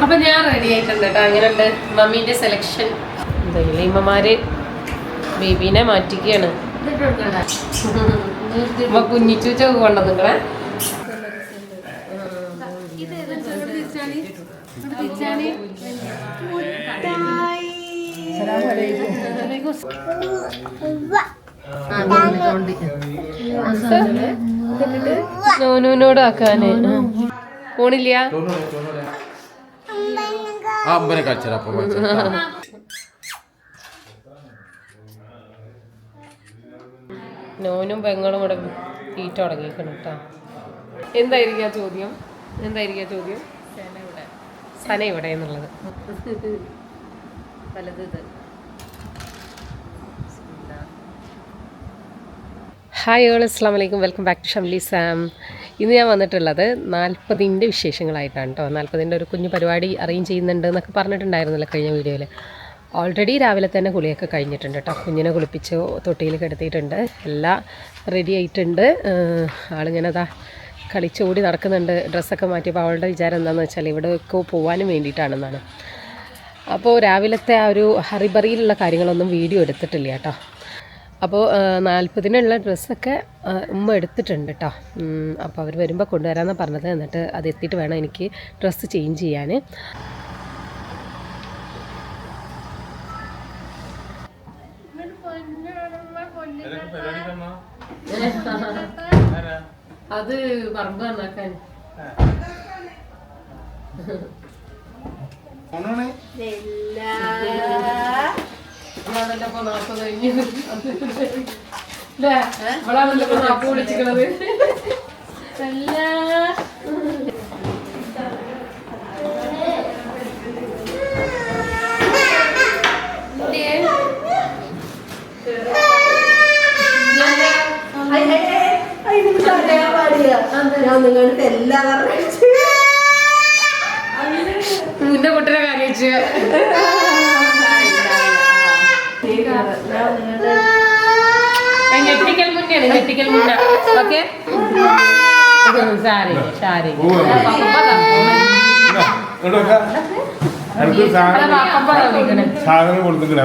അപ്പൊ ഞാൻ റെഡി ആയിട്ടുണ്ട് കേട്ടോ. അങ്ങനെയുണ്ട് മമ്മീന്റെ സെലക്ഷൻ. എന്തെങ്കിലും ഇമ്മമാര് ബേബീനെ മാറ്റിക്കുകയാണ്. കുഞ്ഞിച്ചൂച്ചൊക്കെ കൊണ്ടുവന്നിക്കണേ. നോനോനോട് ആക്കാന് പോണില്ല. നോനും പെങ്ങളും കൂടെ തീറ്റ തുടങ്ങിക്കണം കേട്ടോ. എന്തായിരിക്കും ചോദ്യം? സന ഇവിടെ എന്നുള്ളത് വലത്. ഹായ് ഓൾ, അസ്സാം വലൈക്കും, welcome back to Shamli Sam. ഇന്ന് ഞാൻ വന്നിട്ടുള്ളത് 40ൻ്റെ വിശേഷങ്ങളായിട്ടാണ് കേട്ടോ. 40ൻ്റെ ഒരു കുഞ്ഞു പരിപാടി അറേഞ്ച് ചെയ്യുന്നുണ്ട് എന്നൊക്കെ പറഞ്ഞിട്ടുണ്ടായിരുന്നല്ലോ കഴിഞ്ഞ വീഡിയോയിൽ. ഓൾറെഡി രാവിലെ തന്നെ കുളിയൊക്കെ കഴിഞ്ഞിട്ടുണ്ട് കേട്ടോ. കുഞ്ഞിനെ കുളിപ്പിച്ച് തൊട്ടിയിൽ കിടത്തിയിട്ടുണ്ട്. എല്ലാം റെഡി ആയിട്ടുണ്ട്. ആളിങ്ങനെ അതാ കളിച്ചോടി നടക്കുന്നുണ്ട്. ഡ്രസ്സൊക്കെ മാറ്റിയപ്പോൾ അവളുടെ വിചാരം എന്താണെന്ന് വെച്ചാൽ ഇവിടെയൊക്കെ പോകാനും വേണ്ടിയിട്ടാണെന്നാണ്. അപ്പോൾ രാവിലത്തെ ആ ഒരു ഹറിബറിയിലുള്ള കാര്യങ്ങളൊന്നും വീഡിയോ എടുത്തിട്ടില്ല കേട്ടോ. അപ്പോൾ 40നുള്ള ഡ്രസ്സൊക്കെ ഉമ്മ എടുത്തിട്ടുണ്ട് കേട്ടോ. അപ്പോൾ അവർ വരുമ്പോൾ കൊണ്ടുവരാമെന്നാണ് പറഞ്ഞത്. എന്നിട്ട് അത് എത്തിയിട്ട് വേണം എനിക്ക് ഡ്രസ്സ് ചേഞ്ച് ചെയ്യാൻ. അത് പറമ്പ് നന്നാക്കാൻ വിളിച്ചിക്കണത്. ഞാൻ നിങ്ങൾക്ക് എല്ലാം നിന്റെ കുട്ടിനെ കാര്യച്ച് ഞെട്ടിക്കൽ മുന്നേ ഓക്കെ. സാരി സാരി സാധനം കൊടുത്തിക്കണേ.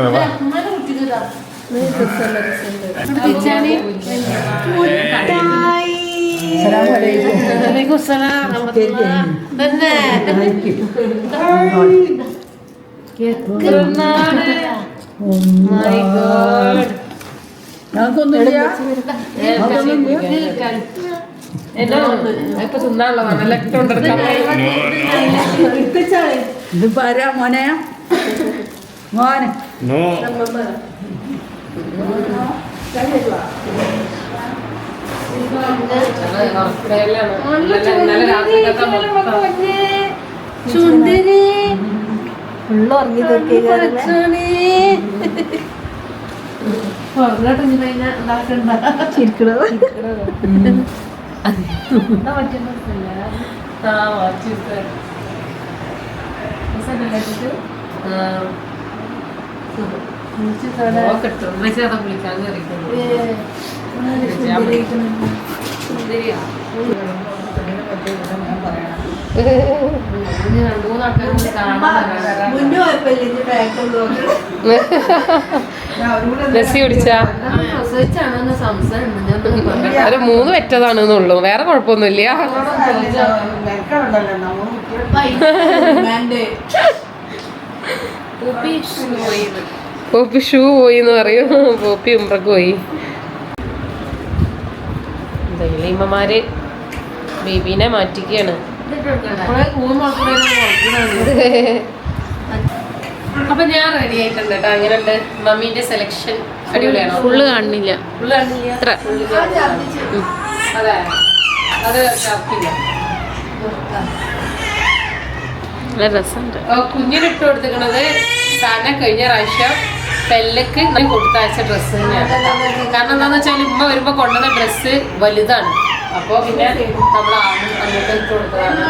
ഇപ്പൊ തിന്നാണല്ലോ നല്ല ഇത് പറയാ മോനെ മോനെ സുന്ദരി ഉള്ളി ലസ്സി കുടിച്ചാ ഒരു 3 വെറ്റതാണെന്നുള്ളൂ, വേറെ കുഴപ്പമൊന്നുമില്ല. പോപ്പി ഷൂ പോയി എന്ന് പറയും. പോപ്പി ഉംറക്ക് പോയി. എന്തെങ്കിലും ഇമ്മമാര് ബേബീനെ മാറ്റിക്കുകയാണ്. അപ്പൊ ഞാൻ റെഡി ആയിട്ടുണ്ട് കേട്ടോ. അങ്ങനെയുണ്ട് മമ്മീന്റെ സെലക്ഷൻ. അടിപൊളിയാണോ? ഫുള്ള് കാണുന്നില്ല. അതെ, അത് നല്ല രസമുണ്ട്. കുഞ്ഞിനിട്ട് കൊടുത്തിരിക്കണത് സന കഴിഞ്ഞ പ്രാവശ്യം പെല്ലക്ക് കൊടുത്തയച്ച ഡ്രസ്സ് തന്നെയാണ്. കാരണം എന്താന്ന് വെച്ചാൽ ഉമ്മ വരുമ്പോ കൊണ്ടുവന്ന ഡ്രസ്സ് വലുതാണ്. അപ്പൊ പിന്നെ നമ്മൾ അങ്ങോട്ട് ഇട്ട് കൊടുത്തതാണ്.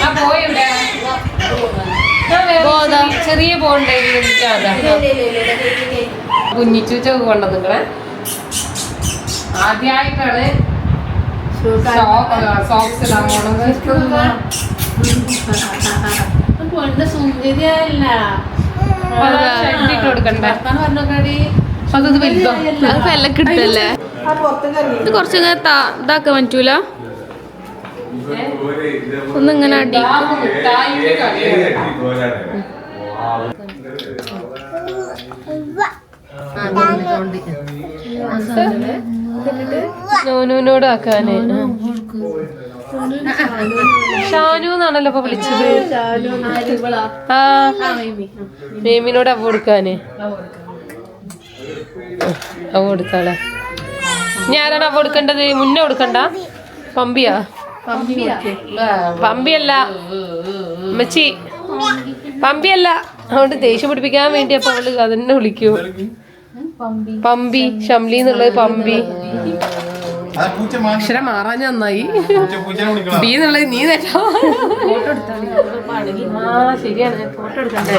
ആ പോയി ഇവിടെ ചെറിയ പോണ്ടെങ്കിലും കുഞ്ഞിച്ചൂച്ചൊക്കെ കൊണ്ടുവന്നിക്കണേ. ആദ്യമായിട്ടാണ് സോക്സ് ഇടാൻ പോണത്. പൊണ്ണ് സുന്ദരിയല്ല ഷെഡിട്ട് കൊടുക്കണ്ടേ? പറഞ്ഞോക്കാടി. അതത് വലുതോ? അത് എല്ലാം കിട്ടല്ലേ? ഇത് കുറച്ച് ഇതാക്കാൻ പറ്റൂല. ഒന്നിങ്ങനെ അടി നോനൂനോട് ആക്കാന്. ഷാനു എന്നാണല്ലോ ഇപ്പൊ വിളിച്ചത്. ആ മേമിനോട് അവ കൊടുക്കാന്. അവ കൊടുത്താളെ. ഇനി ആരാണ് അവ കൊടുക്കേണ്ടത്? മുന്നേ കൊടുക്കണ്ട. പമ്പിയാ? പമ്പിയല്ല അമ്മച്ചി, പമ്പിയല്ല. അതുകൊണ്ട് ദേഷ്യം പിടിപ്പിക്കാൻ വേണ്ടി അപ്പൊ അവള് അതന്നെ വിളിക്കൂ. പമ്പി, ഷംലി എന്നുള്ളത് പമ്പി. അക്ഷരം മാറാൻ നന്നായി. ബി എന്നുള്ളത് നീ നേട്ടോ. ശരിയാണ്, ഫോട്ടോ എടുക്കണ്ടേ.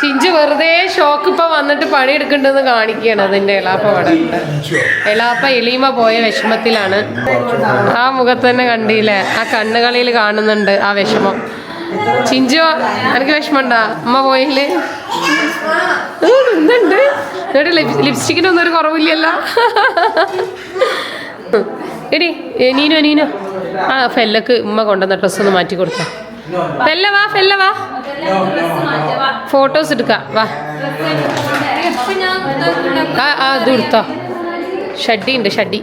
ചിഞ്ചു വെറുതെ ഷോക്ക് ഇപ്പൊ വന്നിട്ട് പണിയെടുക്കണ്ടെന്ന് കാണിക്കുകയാണ്. അതിന്റെ എലാപ്പ അവിടെ എലാപ്പ എലീമ പോയ വിഷമത്തിലാണ്. ആ മുഖത്ത് തന്നെ കണ്ടില്ലേ, ആ കണ്ണുകളിൽ കാണുന്നുണ്ട് ആ വിഷമം. ചിഞ്ചു എനിക്ക് വിഷമണ്ടാ അമ്മ പോയില്ലേ? എന്തുണ്ട് ലിപ്സ്റ്റിക്കിനൊന്നും ഒരു കുറവില്ലല്ലോ. എടി നീനോ നീനോ ആ ഫെല്ലക്ക് ഉമ്മ കൊണ്ടുവന്ന ഡ്രസ്സ് ഒന്ന് മാറ്റി കൊടുക്കാം. ഫെല്ല വാ, ഫെല്ല വാ, ഫോട്ടോസ് എടുക്കാം വാ. ആ അത് എടുത്തോ. ഷഡ്ഡി ഉണ്ട്, ഷഡ്ഡി.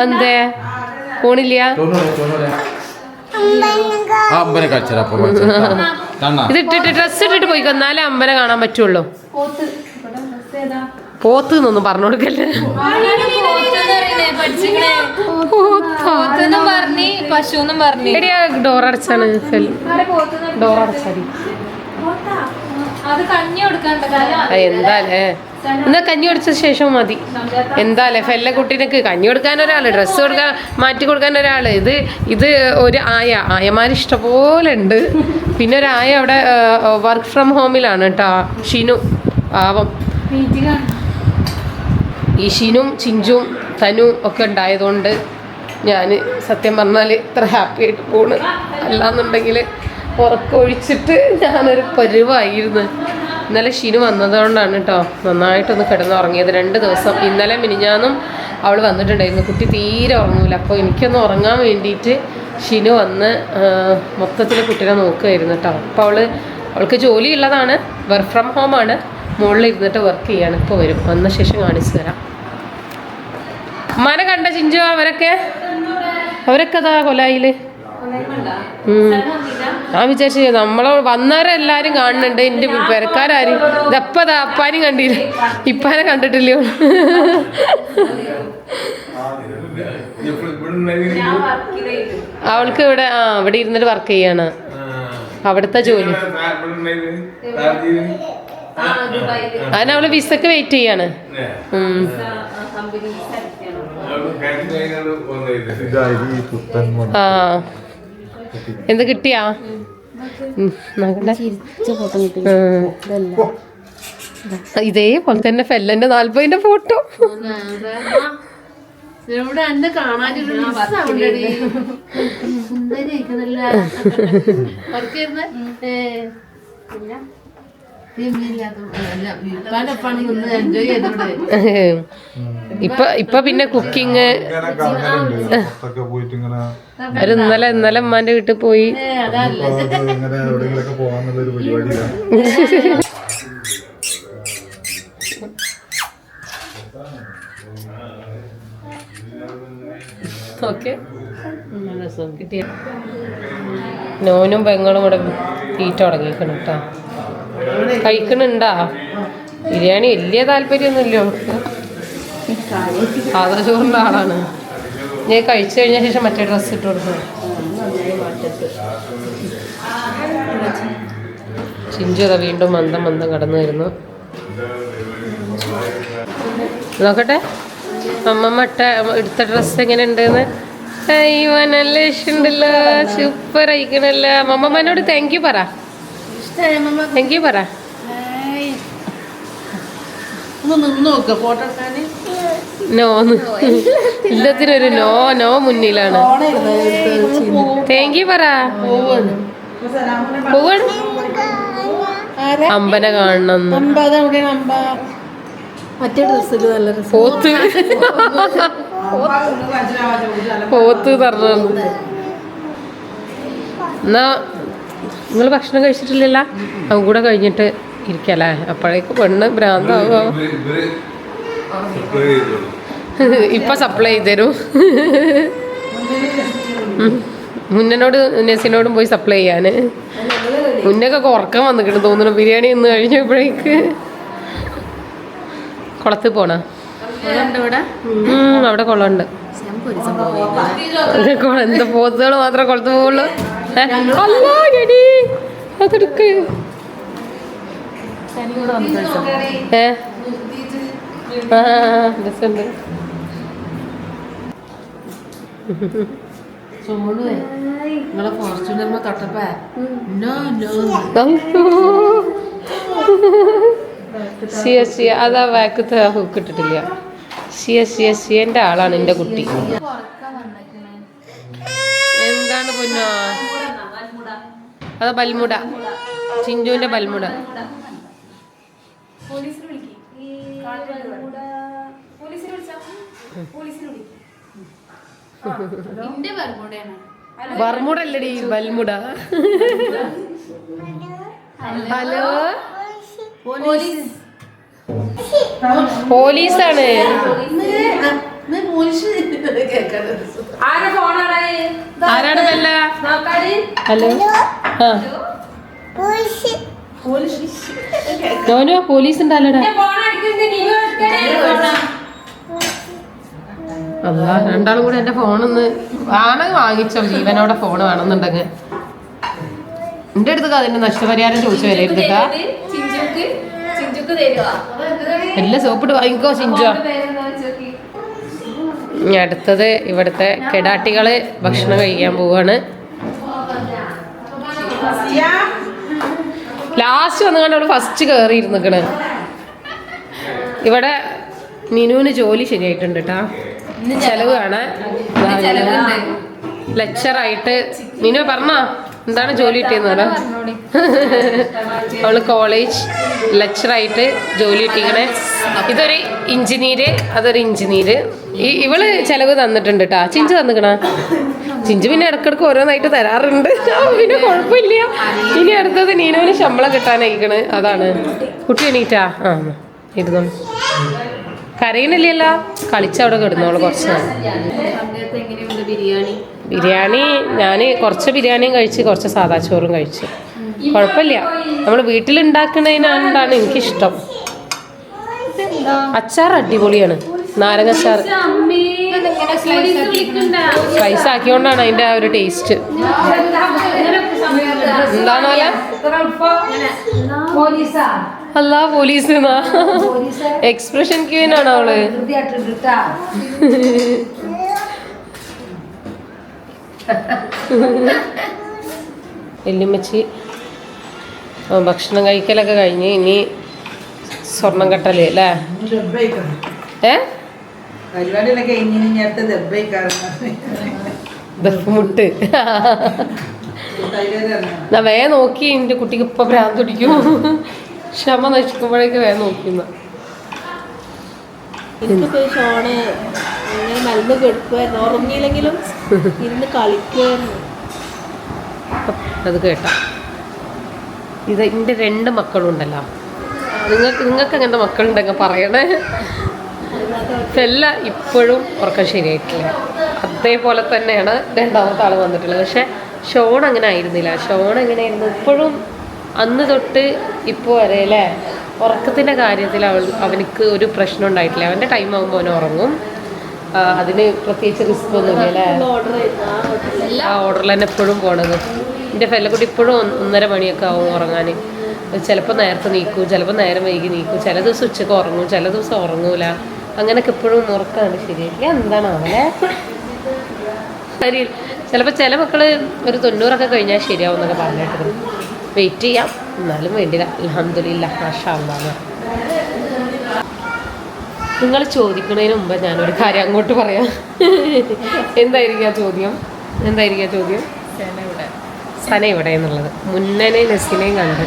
എന്തേ പോണില്ല? ഇത് ഇട്ടിട്ട് ഡ്രസ് ഇട്ടിട്ട് പോയിക്കോ, എന്നാലേ അമ്പലം കാണാൻ പറ്റുള്ളൂ. പോത്ത് എന്നൊന്നും പറഞ്ഞു കൊടുക്കല്ലേ. എടി ആ ഡോർ അടച്ചാണ്. ഡോർ അടച്ചാടി. എന്താലേ എന്നാ കഞ്ഞി കൊടുത്ത ശേഷം മതി. എന്താലേ ഫെല്ല കുട്ടീനക്ക് കഞ്ഞി കൊടുക്കാൻ ഒരാള്, ഡ്രസ്സ് കൊടുക്കാൻ മാറ്റി കൊടുക്കാൻ ഒരാള്. ഇത് ഒരു ആയമാര് ഇഷ്ടംപോലെ ഉണ്ട്. പിന്നെ ഒരു ആയ അവിടെ വർക്ക് ഫ്രം ഹോമിലാണ് കേട്ടോ. ഷിനു പാവം. ഈ ഷിനും ചിഞ്ചും തനു ഒക്കെ ഉണ്ടായതുകൊണ്ട് ഞാൻ സത്യം പറഞ്ഞാൽ ഇത്ര ഹാപ്പി ആയിട്ട് പോണ്. അല്ലാന്നുണ്ടെങ്കിൽ ഉറക്കൊഴിച്ചിട്ട് ഞാനൊരു പരുവായിരുന്നു. ഇന്നലെ ഷിനു വന്നതുകൊണ്ടാണ് കേട്ടോ നന്നായിട്ടൊന്ന് കിടന്നുറങ്ങിയത് 2 ദിവസം. ഇന്നലെ മിനിഞ്ഞാന്നും അവൾ വന്നിട്ടുണ്ടായിരുന്നു. കുട്ടി തീരെ ഉറങ്ങൂല. അപ്പോൾ എനിക്കൊന്ന് ഉറങ്ങാൻ വേണ്ടിയിട്ട് ഷിനു വന്ന് മൊത്തത്തിൽ കുട്ടീനെ നോക്കുമായിരുന്നു കേട്ടോ. അപ്പോൾ അവൾക്ക് ജോലി ഉള്ളതാണ്, വർക്ക് ഫ്രം ഹോമാണ്. മുകളിൽ ഇരുന്നിട്ട് വർക്ക് ചെയ്യാണ്. ഇപ്പോൾ വരും, വന്ന ശേഷം കാണിച്ചു തരാം. ഉമ്മാനെ കണ്ട ചിഞ്ചു? അവരൊക്കെ അതാ കൊലായില്. ഞാൻ വിചാരിച്ചു നമ്മളെ വന്നവരെല്ലാരും കാണുന്നുണ്ട്. എൻ്റെ പെരക്കാരും ഇതപ്പതാ അപ്പാനും കണ്ടില്ല, ഇപ്പാനെ കണ്ടിട്ടില്ലയോ? അവൾക്ക് ഇവിടെ ഇവിടെ ഇരുന്നിട്ട് വർക്ക് ചെയ്യാണ്. അവിടുത്തെ ജോലി. അതിനവള് വിസക്ക് വെയിറ്റ് ചെയ്യാണ്. ആ എന്ത് കിട്ടിയാ? ഇതേപോലെ തന്നെ ഫെല്ലന്റെ 40ന്റെ ഫോട്ടോ. ഇപ്പൊ പിന്നെ കുക്കിങ്. ഒരു ഇന്നലെ ഉമ്മാന്റെ വീട്ടിൽ പോയി. ഓക്കെ കിട്ടിയ നോനും പെങ്ങളും കൂടെ തീറ്റ തുടങ്ങിക്കണം കേട്ടോ. കഴിക്കണുണ്ടാ? ബിരിയാണി വലിയ താല്പര്യമൊന്നുമില്ല അവൾക്ക്. സാധാ ചോറിൻ്റെ ആളാണ്. ഞാൻ കഴിച്ചു കഴിഞ്ഞ ശേഷം മറ്റേ ഡ്രസ്സ് ഇട്ട് കൊടുക്കണം. ചിഞ്ചുത വീണ്ടും മന്ദം കടന്നു വരുന്നു. നോക്കട്ടെ അമ്മമ്മ എടുത്ത ഡ്രസ്സ് എങ്ങനെ ഉണ്ടെന്ന്. അയ്യോ നല്ല ഇഷ്ടമുണ്ടല്ലോ, സൂപ്പർ ആയിക്കണല്ലോ. അമ്മമ്മനോട് താങ്ക് യു പറ. താങ്ക് യു പറ. നിന്ന് നോക്ക ഫോട്ടോ എടുക്കാൻ. നോന്ന് എല്ലാത്തിനൊരു നോ മുന്നിലാണ്. താങ്ക് യു പറ. പോവാണ് അമ്പനെ കാണണം. മറ്റേ ഡ്രസ്സിൽ നല്ല രസം. പോത്ത് പറഞ്ഞു. എന്നാ നിങ്ങൾ ഭക്ഷണം കഴിച്ചിട്ടില്ലല്ലോ? അതും കൂടെ കഴിഞ്ഞിട്ട് ഇരിക്കല്ലേ? അപ്പോഴേക്ക് പെണ്ണ് ഭ്രാന്താവോ? ഇപ്പൊ സപ്ലൈ ചെയ്ത് തരും. മുന്നോട് നെസിനോടും പോയി സപ്ലൈ ചെയ്യാന്. മുന്നൊക്കെ ഉറക്കം വന്നിട്ട് തോന്നുന്നു. ബിരിയാണി ഇന്ന് കഴിഞ്ഞപ്പോഴേക്ക് കുളത്തിൽ പോണ അവിടെ കുളമുണ്ട്. എന്താ പോത്തുകൾ മാത്രമേ കുളത്ത് പോവുള്ളൂ. അതെടുക്ക്. രസമുണ്ട്. നിങ്ങളെ ഫോർച്യൂണർ തൊട്ടപ്പോ അതാ ബാക്കത്തെ ഹുക്ക് ഇട്ടിട്ടില്ല. ഷിയന്റെ ആളാണ് എൻ്റെ കുട്ടി. എന്താണ് പൊന്നോ? അതാ ബൽമുട, ചിഞ്ചുവിന്റെ ബൽമുട. ബർമുടല്ലടി ബൽമുട. ഹലോ, പോലീസാണ്. ആരാണ് ബെല്ല? ഹലോ, നോനോ പോലീസ് ഉണ്ടല്ലോടാ. അല്ലാ, രണ്ടാളും കൂടെ എന്റെ ഫോണൊന്ന് വാങ്ങിച്ചോ. ജീവനോടെ ഫോൺ വേണമെന്നുണ്ടെങ്കിൽ എന്റെ അടുത്ത് അതിന്റെ നഷ്ടപരിഹാരം ചോദിച്ചു വരരുതട്ടാ. എല്ലാം സോപ്പിട്ട് വാങ്ങിക്കോ ചിഞ്ചോ. അടുത്തത് ഇവിടുത്തെ കെടാട്ടികള് ഭക്ഷണം കഴിക്കാൻ പോവാണ്. ലാസ്റ്റ് വന്നുകൊണ്ട് അവിടെ ഫസ്റ്റ് കയറി ഇരുന്നിക്കണ്. ഇവിടെ മിനുവിന് ജോലി ശരിയായിട്ടുണ്ട് കേട്ടാ. ചെലവ് കാണാൻ ലെക്ചറായിട്ട് മിനു പറഞ്ഞ എന്താണ് ജോലി കിട്ടിയെന്ന് പറ. അവള് കോളേജ് ലെക്ചറായിട്ട് ജോലി കിട്ടിക്കണേ. ഇതൊരു എഞ്ചിനീയർ, അതൊരു എഞ്ചിനീയർ. ഇവള് ചെലവ് തന്നിട്ടുണ്ട് കേട്ടാ. ചിഞ്ചു തന്നിക്കണ. ചിഞ്ചു പിന്നെ ഇടക്കിടക്ക് ഓരോന്നായിട്ട് തരാറുണ്ട്. പിന്നെ കുഴപ്പമില്ല. ഇനി അടുത്തത് നീനുവിന് ശമ്പളം കിട്ടാനായിക്കണ്. അതാണ്. കുട്ടി എണീറ്റാ? ആ, ഇരുന്നോളൂ. കരയുന്നില്ലല്ലോ. കളിച്ചവിടെ കിടന്നോളൂ കുറച്ച് നേരം. ബിരിയാണി ഞാൻ കുറച്ച് ബിരിയാണിയും കഴിച്ച് കുറച്ച് സാദാ ചോറും കഴിച്ച്. കുഴപ്പമില്ല. നമ്മൾ വീട്ടിലുണ്ടാക്കുന്നതിനാണ്ടാണ് എനിക്കിഷ്ടം. അച്ചാർ അടിപൊളിയാണ്. നാരങ്ങ അച്ചാർ സ്ലൈസ് ആക്കിയോണ്ടാണ് അതിൻ്റെ ആ ഒരു ടേസ്റ്റ്. എന്താണോ അല്ല പോലീസ് എക്സ്പ്രഷൻ ക്യൂനാണ് അവള്. എല്ലുമ്മച്ചി ഭക്ഷണം കഴിക്കലൊക്കെ കഴിഞ്ഞ് ഇനി സ്വർണം കെട്ടല് അല്ലേ? ദഫ്മുട്ട് വേ നോക്കി. എൻ്റെ കുട്ടിക്ക് ഇപ്പൊ ഭ്രാന്ത് പിടിക്കും. ക്ഷമ നശിക്കുമ്പോഴേക്ക് വേ നോക്കുന്ന. മരുന്ന് കെടുക്കുമായിരുന്നു. ഉറങ്ങിയില്ലെങ്കിലും ഇരുന്ന് കളിക്കുമായിരുന്നു. അത് കേട്ടാ. ഇത് എൻ്റെ 2 മക്കളുണ്ടല്ലോ. നിങ്ങൾക്ക് അങ്ങനത്തെ മക്കളുണ്ടെങ്കിൽ പറയണേ. എല്ലാം ഇപ്പോഴും ഉറക്കം ശരിയായിട്ടില്ല. അതേപോലെ തന്നെയാണ് രണ്ടാമത്തെ ആൾ വന്നിട്ടുള്ളത്. പക്ഷെ ഷോൺ അങ്ങനെ ആയിരുന്നില്ല. ഷോൺ എങ്ങനെയായിരുന്നു ഇപ്പോഴും അന്ന് തൊട്ട് ഇപ്പോൾ വരെ അല്ലേ? ഉറക്കത്തിൻ്റെ കാര്യത്തിൽ അവനക്ക് ഒരു പ്രശ്നം ഉണ്ടായിട്ടില്ല. അവൻ്റെ ടൈം ആകുമ്പോൾ അവൻ ഉറങ്ങും. അതിന് പ്രത്യേകിച്ച് റിസ്ക് ഒന്നുമില്ല അല്ലേ? ആ ഓർഡറിൽ തന്നെ എപ്പോഴും പോണത്. എൻ്റെ ഫെല്ലക്കുട്ടി ഇപ്പോഴും 1:30 മണിയൊക്കെ ആവും ഉറങ്ങാൻ. ചിലപ്പോൾ നേരത്തെ നീക്കും, ചിലപ്പോൾ നേരം വൈകി നീക്കും. ചില ദിവസം ഉച്ചക്ക് ഉറങ്ങും, ചില ദിവസം ഉറങ്ങൂല. അങ്ങനെയൊക്കെ എപ്പോഴും ഉറക്കാണ് ശരിയായിട്ടില്ല. എന്താണ് അവലെ ചിലപ്പോൾ ചില മക്കൾ ഒരു 90 കഴിഞ്ഞാൽ ശരിയാവും എന്നൊക്കെ പറഞ്ഞിട്ട് വെയിറ്റ് ചെയ്യാം. എന്നാലും വേണ്ടില്ല. അൽഹംദുലില്ലാ, മാഷാ അല്ലാഹ്. നിങ്ങൾ ചോദിക്കുന്നതിന് മുമ്പ് ഞാനൊരു കാര്യം അങ്ങോട്ട് പറയാം. എന്തായിരിക്കും ആ ചോദ്യം? സന ഇവിടെ എന്നുള്ളത്. മുന്നനെ നെസ്സിനെയും കണ്ട്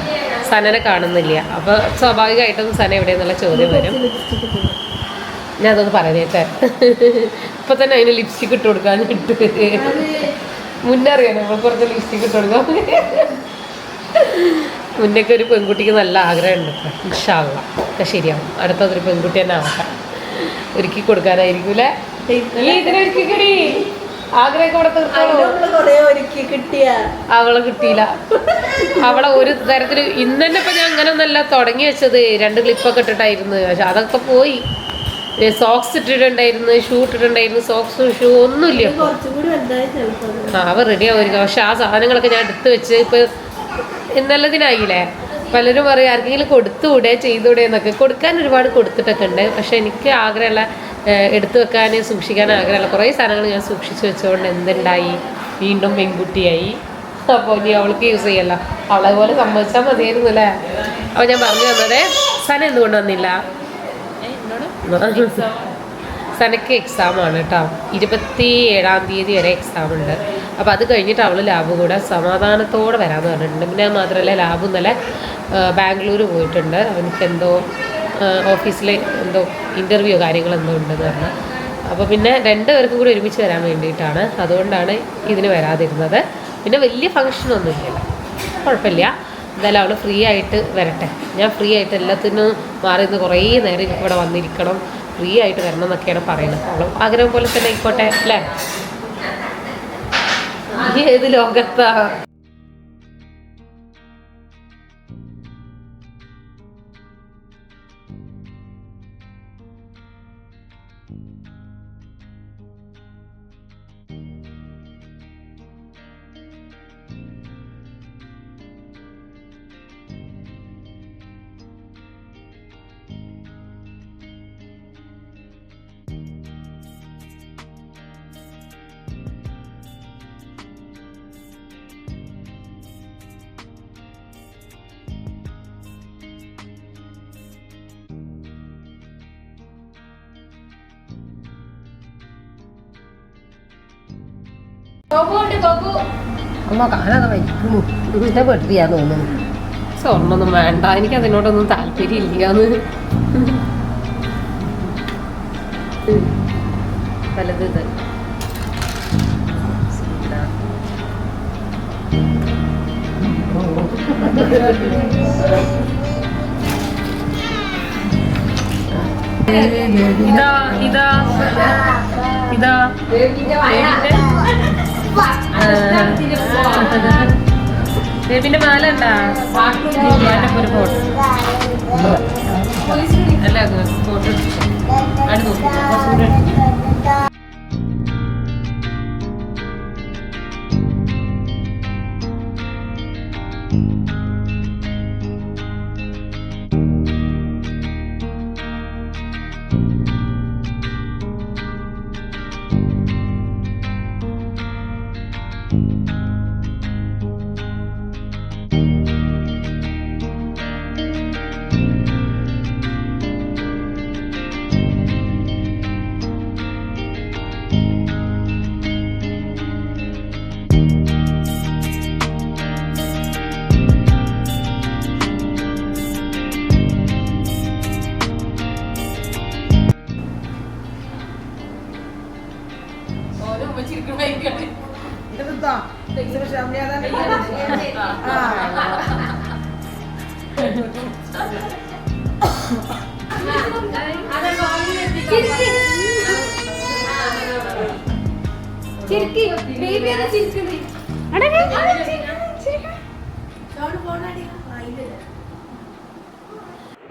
സനനെ കാണുന്നില്ല. അപ്പോൾ സ്വാഭാവികമായിട്ടും സന എവിടെ എന്നുള്ള ചോദ്യം വരും. ഞാൻ അതൊന്ന് പറഞ്ഞേട്ടെ. ഇപ്പം തന്നെ അതിന് ലിപ്സ്റ്റിക് ഇട്ട് കൊടുക്കാൻ മുന്നേ അറിയാം നമ്മൾ കുറച്ച് ലിപ്സ്റ്റിക് ഇട്ട് കൊടുക്കാം. മുന്നേക്ക് ഒരു പെൺകുട്ടിക്ക് നല്ല ആഗ്രഹമുണ്ട്. ഇൻഷാ അല്ലാഹ് ഒക്കെ ശരിയാവും. അടുത്തതൊരു പെൺകുട്ടി തന്നെ ആവട്ടെ. ഒരുക്കി കൊടുക്കാനായിരിക്കൂലേ? ഇതിനൊരുക്കി ആഗ്രഹമൊക്കെ ഇവിടെ തീർത്തോളൂ. അവളെ കിട്ടിയില്ല. അവളെ ഒരു തരത്തിൽ ഇന്ന് തന്നെ ഇപ്പം ഞാൻ അങ്ങനെ ഒന്നല്ല തുടങ്ങി വെച്ചത്. 2 ക്ലിപ്പൊക്കെ ഇട്ടിട്ടായിരുന്നു. പക്ഷെ അതൊക്കെ പോയി. സോക്സ് ഇട്ടിട്ടുണ്ടായിരുന്നു, ഷൂ ഇട്ടിട്ടുണ്ടായിരുന്നു. സോക്സും ഷൂ ഒന്നുമില്ല. അവ റെഡി ആവുമായിരിക്കും. പക്ഷെ ആ സാധനങ്ങളൊക്കെ ഞാൻ എടുത്ത് വെച്ച് ഇപ്പം നല്ലതിനായില്ലേ. പലരും പറയും ആർക്കെങ്കിലും കൊടുത്തുകൂടെ ചെയ്തുകൂടെ എന്നൊക്കെ. കൊടുക്കാൻ ഒരുപാട് കൊടുത്തിട്ടൊക്കെ ഉണ്ട്. പക്ഷെ എനിക്ക് ആഗ്രഹമുള്ള എടുത്തു വെക്കാൻ സൂക്ഷിക്കാൻ ആഗ്രഹമുള്ള കുറേ സാധനങ്ങൾ ഞാൻ സൂക്ഷിച്ച് വെച്ചുകൊണ്ട് എന്തുണ്ടായി, വീണ്ടും പെൺകുട്ടിയായി. അപ്പോൾ ഇനി അവൾക്ക് യൂസ് ചെയ്യല്ല. അവളെ പോലെ സമ്മതിച്ചാൽ മതിയായിരുന്നു അല്ലേ? അപ്പോൾ ഞാൻ പറഞ്ഞു തന്നതേ സന എന്തുകൊണ്ട് വന്നില്ല? സനക്ക് എക്സാമാണ് കേട്ടോ. 27-ാം തീയതി വരെ എക്സാം ഉണ്ട്. അപ്പോൾ അത് കഴിഞ്ഞിട്ട് അവൾ ലാബ് കൂടെ സമാധാനത്തോടെ വരാമെന്ന് പറഞ്ഞിട്ടുണ്ട്. പിന്നെ മാത്രമല്ല ലാബ് ഇന്നലെ ബാംഗ്ലൂർ പോയിട്ടുണ്ട്. അവനക്ക് എന്തോ ഓഫീസിൽ എന്തോ ഇൻ്റർവ്യൂ കാര്യങ്ങളെന്തോ ഉണ്ടെന്ന് പറഞ്ഞാൽ. അപ്പോൾ പിന്നെ 2 പേർക്കും കൂടി ഒരുമിച്ച് വരാൻ വേണ്ടിയിട്ടാണ്. അതുകൊണ്ടാണ് ഇതിന് വരാതിരുന്നത്. പിന്നെ വലിയ ഫങ്ഷനൊന്നുമില്ലല്ലോ, കുഴപ്പമില്ല. എന്തായാലും അവൾ ഫ്രീ ആയിട്ട് വരട്ടെ. ഞാൻ ഫ്രീ ആയിട്ട് എല്ലാത്തിനും മാറി നിന്ന് കുറേ നേരം എനിക്ക് ഇവിടെ വന്നിരിക്കണം, ഫ്രീ ആയിട്ട് വരണം എന്നൊക്കെയാണ് പറയുന്നത്. അവൾ ആഗ്രഹം പോലെ തന്നെ ആയിക്കോട്ടെ അല്ലേ? ഏത് ലോകത്താ? അമ്മ കാണാതെ വയ്ക്കുന്നു. ഇതിൻ്റെ പെട്ടിയാന്ന് തോന്നുന്നു. സ്വർണ്ണൊന്നും വേണ്ട, എനിക്ക് അതിനോടൊന്നും താല്പര്യം ഇല്ലാന്ന്. വലത് ഇത് ഇതാ ഇതാ ഇതാ ബേബിന്റെ മാല ഉണ്ടാ ഒരു ഫോട്ടോ അല്ല ഫോട്ടോ അടുത്ത് കുറച്ചുകൂടെ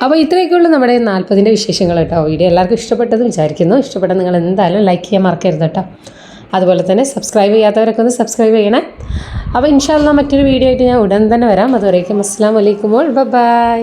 അപ്പോൾ ഇത്രയൊക്കെയുള്ളൂ നമ്മുടെ 40ൻ്റെ വിശേഷങ്ങൾ കേട്ടോ. വീഡിയോ എല്ലാവർക്കും ഇഷ്ടപ്പെട്ടെന്ന് വിചാരിക്കുന്നു. ഇഷ്ടപ്പെട്ട നിങ്ങൾ എന്തായാലും ലൈക്ക് ചെയ്യാൻ മറക്കരുത് കേട്ടോ. അതുപോലെ തന്നെ സബ്സ്ക്രൈബ് ചെയ്യാത്തവരൊക്കെ ഒന്ന് സബ്സ്ക്രൈബ് ചെയ്യണേ. അപ്പോൾ ഇൻഷാ അല്ലാഹ് മറ്റൊരു വീഡിയോ ആയിട്ട് ഞാൻ ഉടൻ തന്നെ വരാം. അതുവരേക്കും അസ്സലാമു അലൈക്കും. ബൈ.